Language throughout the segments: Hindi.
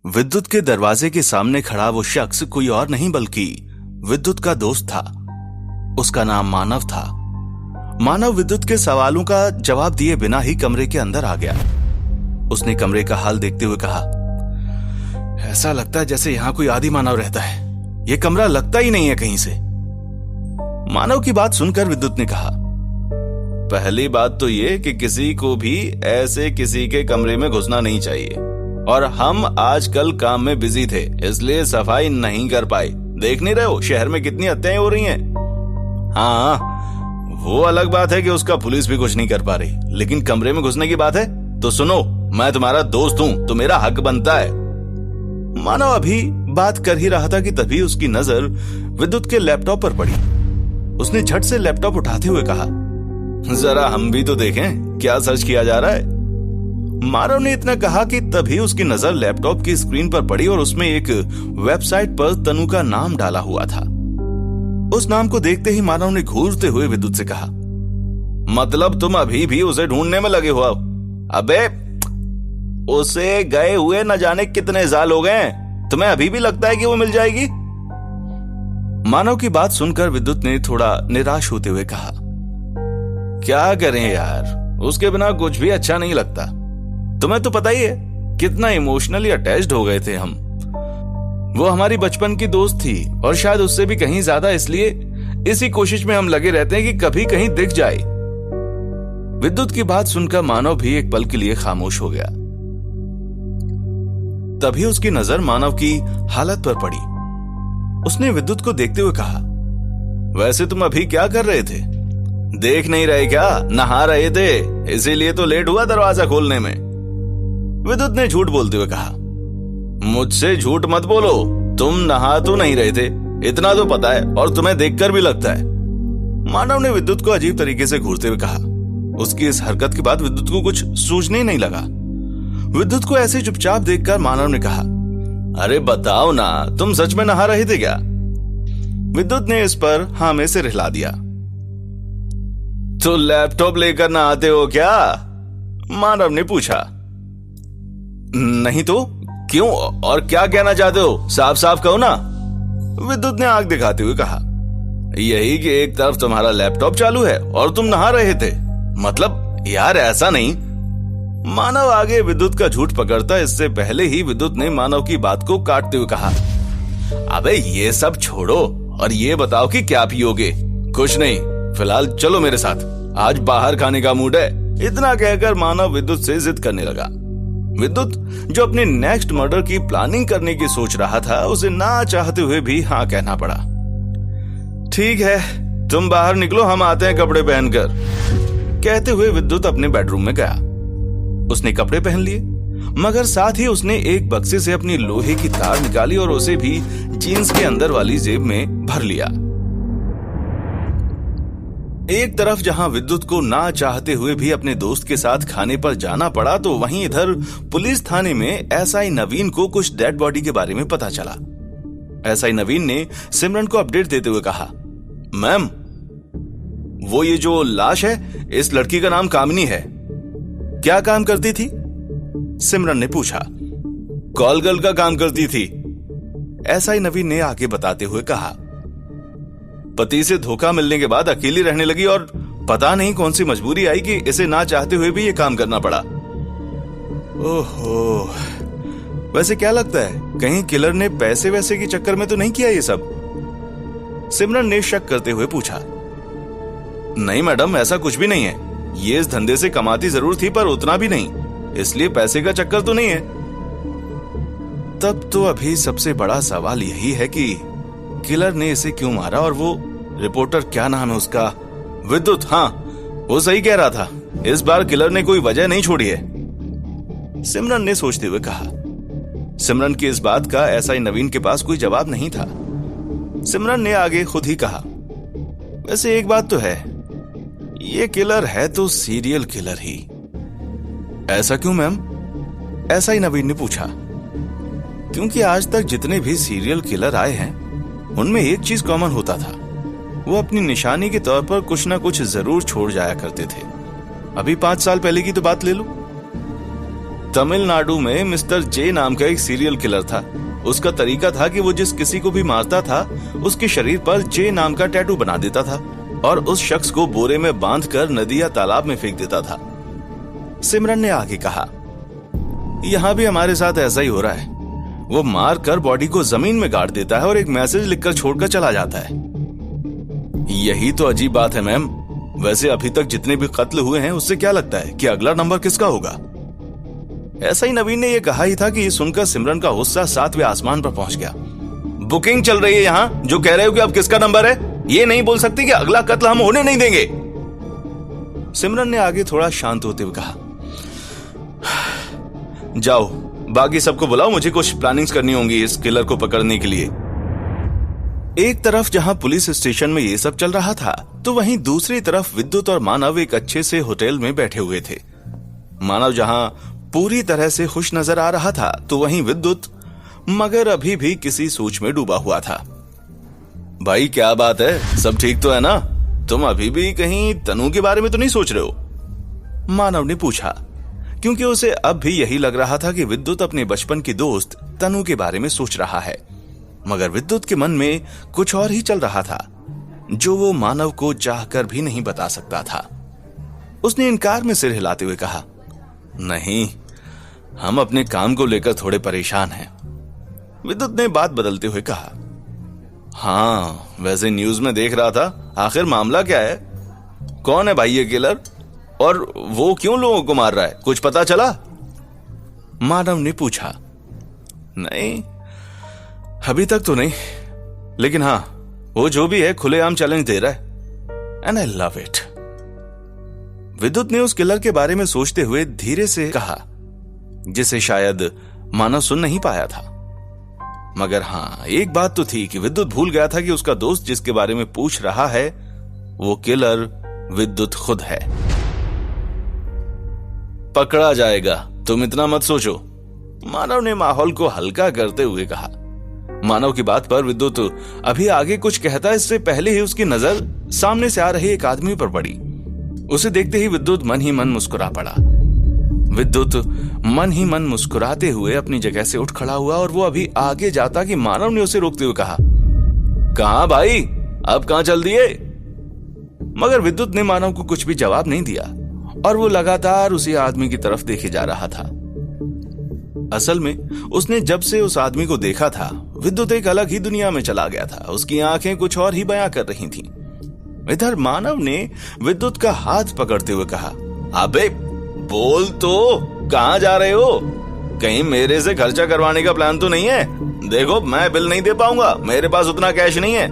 विद्युत के दरवाजे के सामने खड़ा वो शख्स कोई और नहीं बल्कि विद्युत का दोस्त था। उसका नाम मानव था। मानव विद्युत के सवालों का जवाब दिए बिना ही कमरे के अंदर आ गया। उसने कमरे का हाल देखते हुए कहा, ऐसा लगता है जैसे यहां कोई आदि मानव रहता है। यह कमरा लगता ही नहीं है कहीं से। मानव की बात सुनकर विद्युत ने कहा, पहली बात तो यह कि किसी को भी ऐसे किसी के कमरे में घुसना नहीं चाहिए, और हम आजकल काम में बिजी थे इसलिए सफाई नहीं कर पाए। देख नहीं रहे हो शहर में कितनी हत्याएं हो रही हैं। हाँ, वो अलग बात है कि उसका पुलिस भी कुछ नहीं कर पा रही, लेकिन कमरे में घुसने की बात है तो सुनो, मैं तुम्हारा दोस्त हूं तो मेरा हक बनता है। मानव अभी बात कर ही रहा था कि तभी उसकी नजर विद्युत के लैपटॉप पर पड़ी। उसने झट से लैपटॉप उठाते हुए कहा, जरा हम भी तो देखें क्या सर्च किया जा रहा है। मानव ने इतना कहा कि तभी उसकी नजर लैपटॉप की स्क्रीन पर पड़ी और उसमें एक वेबसाइट पर तनु का नाम डाला हुआ था। उस नाम को देखते ही मानव ने घूरते हुए विद्युत से कहा, मतलब तुम अभी भी उसे ढूंढने में लगे हुआ हो? अबे उसे गए हुए न जाने कितने साल हो गए, तुम्हें अभी भी लगता है कि वो मिल जाएगी? मानव की बात सुनकर विद्युत ने थोड़ा निराश होते हुए कहा, क्या करें यार, उसके बिना कुछ भी अच्छा नहीं लगता। तुम्हें तो पता ही है कितना इमोशनली अटैच्ड हो गए थे हम। वो हमारी बचपन की दोस्त थी और शायद उससे भी कहीं ज्यादा, इसलिए इसी कोशिश में हम लगे रहते हैं कि कभी कहीं दिख जाए। विद्युत की बात सुनकर मानव भी एक पल के लिए खामोश हो गया। तभी उसकी नजर मानव की हालत पर पड़ी। उसने विद्युत को देखते हुए कहा, वैसे तुम अभी क्या कर रहे थे? देख नहीं रहे क्या? नहा रहे थे, इसीलिए तो लेट हुआ दरवाजा खोलने में। विद्युत ने झूठ बोलते हुए कहा, मुझसे झूठ मत बोलो, तुम नहा तो नहीं रहे थे, इतना तो पता है, और तुम्हें देखकर भी लगता है। मानव ने विद्युत को अजीब तरीके से घूरते हुए कहा। उसकी इस हरकत के बाद विद्युत को कुछ सूझने ही नहीं लगा। विद्युत को ऐसे चुपचाप देखकर मानव ने कहा, अरे बताओ ना, तुम सच में नहा रहे थे क्या? विद्युत ने इस पर हाँ में सिर हिला दिया। तो लैपटॉप लेकर नहाते हो क्या? मानव ने पूछा। नहीं तो क्यों, और क्या कहना चाहते हो? साफ साफ कहो ना। विद्युत ने आंख दिखाते हुए कहा, यही कि एक तरफ तुम्हारा लैपटॉप चालू है और तुम नहा रहे थे। मतलब यार ऐसा नहीं। मानव आगे विद्युत का झूठ पकड़ता इससे पहले ही विद्युत ने मानव की बात को काटते हुए कहा, अबे ये सब छोड़ो और ये बताओ कि क्या पियोगे? कुछ नहीं, फिलहाल चलो मेरे साथ, आज बाहर खाने का मूड है। इतना कहकर मानव विद्युत से जिद करने लगा। विद्युत जो अपने नेक्स्ट मर्डर की प्लानिंग करने की सोच रहा था, उसे ना चाहते हुए भी हाँ कहना पड़ा। ठीक है, तुम बाहर निकलो, हम आते हैं कपड़े पहनकर। कहते हुए विद्युत अपने बेडरूम में गया। उसने कपड़े पहन लिए, मगर साथ ही उसने एक बक्से से अपनी लोहे की तार निकाली और उसे भी जीन्स के अंदर वाली जेब में भर लिया। एक तरफ जहां विद्युत को ना चाहते हुए भी अपने दोस्त के साथ खाने पर जाना पड़ा, तो वहीं इधर पुलिस थाने में एसआई नवीन को कुछ डेड बॉडी के बारे में पता चला। एसआई नवीन ने सिमरन को अपडेट देते हुए कहा, मैम वो ये जो लाश है, इस लड़की का नाम कामिनी है। क्या काम करती थी? सिमरन ने पूछा। कॉल गर्ल का काम करती थी, एसआई नवीन ने आगे बताते हुए कहा। पति से धोखा मिलने के बाद अकेली रहने लगी और पता नहीं कौन सी मजबूरी आई कि इसे ना चाहते हुए भी ये काम करना पड़ा। ओहो, वैसे क्या लगता है कहीं किलर ने पैसे वैसे के चक्कर में तो नहीं किया ये सब? सिमरन ने शक करते हुए पूछा। नहीं मैडम, ऐसा कुछ भी नहीं है। ये इस धंधे से कमाती जरूर थी पर उतना भी नहीं, इसलिए पैसे का चक्कर तो नहीं है। तब तो अभी सबसे बड़ा सवाल यही है कि किलर ने इसे क्यों मारा, और वो रिपोर्टर क्या नाम है उसका? विद्युत, हाँ वो सही कह रहा था, इस बार किलर ने कोई वजह नहीं छोड़ी है, सिमरन ने सोचते हुए कहा। सिमरन की इस बात का एसआई नवीन के पास कोई जवाब नहीं था। सिमरन ने आगे खुद ही कहा, वैसे एक बात तो है, ये किलर है तो सीरियल किलर ही। ऐसा क्यों मैम? एसआई नवीन ने पूछा। क्योंकि आज तक जितने भी सीरियल किलर आए हैं उनमें एक चीज कॉमन होता था, वो अपनी निशानी के तौर पर कुछ ना कुछ जरूर छोड़ जाया करते थे। अभी 5 साल पहले की तो बात ले लो। तमिलनाडु में मिस्टर जे नाम का एक सीरियल किलर था। उसका तरीका था कि वो जिस किसी को भी मारता था उसके शरीर पर जे नाम का टैटू बना देता था और उस शख्स को बोरे में बांधकर नदी या तालाब में फेंक देता था। सिमरन ने आगे कहा, यहां भी हमारे साथ ऐसा ही हो रहा है। वो मार कर बॉडी को जमीन में गाड़ देता है और एक मैसेज लिखकर छोड़कर चला जाता है। यही तो अजीब बात है मैम। वैसे अभी तक जितने भी कत्ल हुए हैं उससे क्या लगता है कि अगला नंबर किसका होगा? ऐसा ही नवीन ने यह कहा ही था कि ये सुनकर सिमरन का गुस्सा 7वें आसमान पर पहुंच गया। बुकिंग चल रही है यहां, जो कह रहे हो कि अब किसका नंबर है? ये नहीं बोल सकती कि अगला कत्ल हम होने नहीं देंगे। सिमरन ने आगे थोड़ा शांत होते हुए कहा, जाओ बाकी सबको बुलाओ, मुझे कुछ प्लानिंग्स करनी होंगी इस किलर को पकड़ने के लिए। एक तरफ जहां पुलिस स्टेशन में ये सब चल रहा था तो वहीं दूसरी तरफ विद्युत और मानव एक अच्छे से होटल में बैठे हुए थे। मानव जहां पूरी तरह से खुश नजर आ रहा था तो वहीं विद्युत मगर अभी भी किसी सोच में डूबा हुआ था। भाई क्या बात है, सब ठीक तो है ना? तुम अभी भी कहीं तनु के बारे में तो नहीं सोच रहे हो? मानव ने पूछा, क्योंकि उसे अब भी यही लग रहा था कि विद्युत अपने बचपन की दोस्त तनु के बारे में सोच रहा है, मगर विद्युत के मन में कुछ और ही चल रहा था जो वो मानव को चाहकर भी नहीं बता सकता था। उसने इनकार में सिर हिलाते हुए कहा, नहीं, हम अपने काम को लेकर थोड़े परेशान हैं। विद्युत ने बात बदलते हुए कहा, हाँ वैसे न्यूज में देख रहा था, आखिर मामला क्या है? कौन है भाई ये किलर और वो क्यों लोगों को मार रहा है, कुछ पता चला? मानव ने पूछा। नहीं अभी तक तो नहीं, लेकिन हाँ वो जो भी है खुलेआम चैलेंज दे रहा है एंड आई लव इट। विद्युत ने उस किलर के बारे में सोचते हुए धीरे से कहा, जिसे शायद मानव सुन नहीं पाया था। मगर हाँ एक बात तो थी कि विद्युत भूल गया था कि उसका दोस्त जिसके बारे में पूछ रहा है वो किलर विद्युत खुद है। पकड़ा जाएगा, तुम इतना मत सोचो, मानव ने माहौल को हल्का करते हुए कहा। मानव की बात पर विद्युत अभी आगे कुछ कहता इससे पहले ही उसकी नजर सामने से आ रहे एक आदमी पर पड़ी। उसे देखते ही विद्युत मन ही मन मुस्कुरा पड़ा। विद्युत मन ही मन मुस्कुराते हुए अपनी जगह से उठ खड़ा हुआ और वो अभी आगे जाता कि मानव ने उसे रोकते हुए कहा, कहां भाई, अब कहां चल दिए? मगर विद्युत ने मानव को कुछ भी जवाब नहीं दिया और वो लगातार उसी आदमी की तरफ देखे जा रहा था। असल में उसने जब से उस आदमी को देखा था विद्युत एक अलग ही दुनिया में चला गया था। उसकी आंखें कुछ और ही बयां कर रही थीं। इधर मानव ने विद्युत का हाथ पकड़ते हुए कहा, अबे बोल तो, कहां जा रहे हो? कहीं मेरे से खर्चा करवाने का प्लान तो नहीं है? देखो मैं बिल नहीं दे पाऊंगा, मेरे पास उतना कैश नहीं है।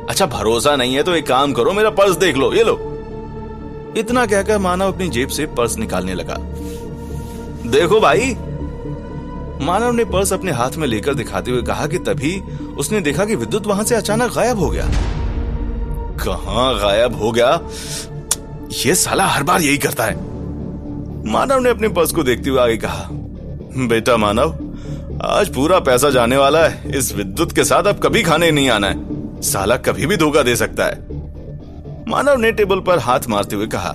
अच्छा भरोसा नहीं है तो एक काम करो, मेरा पर्स देख लो, ये लो। इतना कहकर मानव अपनी जेब से पर्स निकालने लगा। देखो भाई। मानव ने पर्स अपने हाथ में लेकर दिखाते हुए कहा कि तभी उसने देखा कि विद्युत वहां से अचानक गायब हो गया। कहां गायब हो गया? ये साला हर बार यही करता है। मानव ने अपने पर्स को देखते हुए आगे कहा, बेटा मानव, आज पूरा पैसा जाने वाला है। इस विद्युत के साथ अब कभी खाने नहीं आना है, साला कभी भी धोखा दे सकता है। मानव ने टेबल पर हाथ मारते हुए कहा,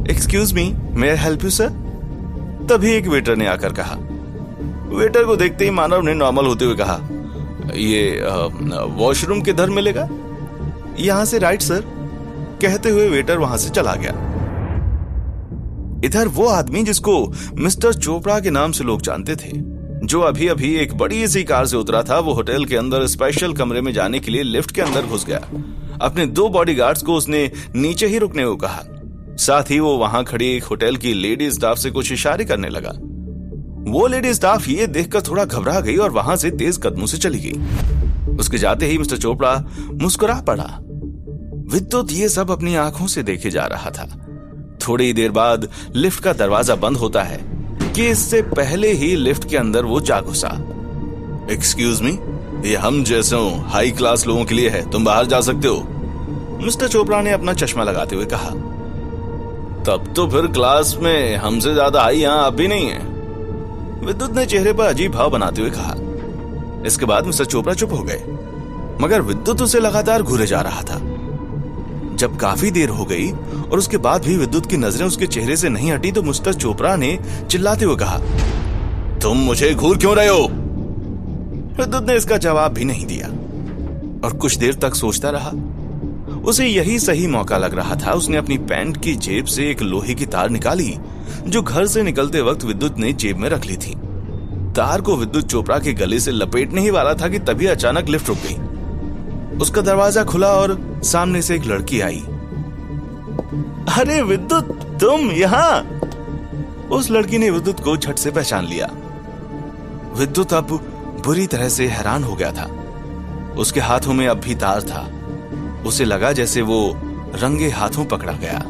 excuse me, may I help you sir? तभी एक वेटर ने आकर कहा। वेटर को देखते ही मानव ने नॉर्मल होते हुए कहा, ये वॉशरूम किधर मिलेगा? यहां से राइट सर, कहते हुए वेटर वहां से चला गया। इधर वो आदमी जिसको मिस्टर चोपड़ा के नाम से लोग जानते थे, जो अभी अभी एक बड़ी सी कार से उतरा था, वो होटल के अंदर स्पेशल कमरे में जाने के लिए लिफ्ट के अंदर घुस गया। अपने 2 बॉडीगार्ड्स को उसने नीचे ही रुकने को कहा। साथ ही वो वहां खड़ी एक होटल की लेडी स्टाफ से कुछ इशारे करने लगा। वो लेडी स्टाफ ये देखकर थोड़ा घबरा गई और वहां से तेज कदमों से चली गई। उसके जाते ही मिस्टर चोपड़ा मुस्कुरा पड़ा। विद्युत ये सब अपनी आंखों से देखे जा रहा था। थोड़ी देर बाद लिफ्ट का दरवाजा बंद होता है कि इससे पहले ही लिफ्ट के अंदर वो जा घुसा। एक्सक्यूज मी, ये हम जैसे हाई क्लास लोगों के लिए है, तुम बाहर जा सकते हो, मिस्टर चोपड़ा ने अपना चश्मा लगाते हुए कहा। तब तो फिर क्लास में हमसे ज्यादा हाई यहां आप भी नहीं है, विद्युत ने चेहरे पर अजीब भाव बनाते हुए कहा। इसके बाद मिस्टर चोपड़ा चुप हो गए, मगर विद्युत उसे लगातार घूरे जा रहा था। जब काफी देर हो गई और उसके बाद भी विद्युत की नजरें उसके चेहरे से नहीं हटी तो मिस्टर चोपड़ा ने चिल्लाते हुए कहा, तुम मुझे घूर क्यों रहे हो? विद्युत ने इसका जवाब भी नहीं दिया और कुछ देर तक सोचता रहा। उसे यही सही मौका लग रहा था। उसने अपनी पैंट की जेब से एक लोहे की तार निकाली जो घर से निकलते वक्त विद्युत ने जेब में रख ली थी। तार को विद्युत चोपड़ा के गले से लपेटने ही वाला था कि तभी अचानक लिफ्ट रुक गई। उसका दरवाजा खुला और सामने से एक लड़की आई। अरे विद्युत, तुम यहाँ? उस लड़की ने विद्युत को झट से पहचान लिया। विद्युत अब बुरी तरह से हैरान हो गया था। उसके हाथों में अब भी तार था। उसे लगा जैसे वो रंगे हाथों पकड़ा गया।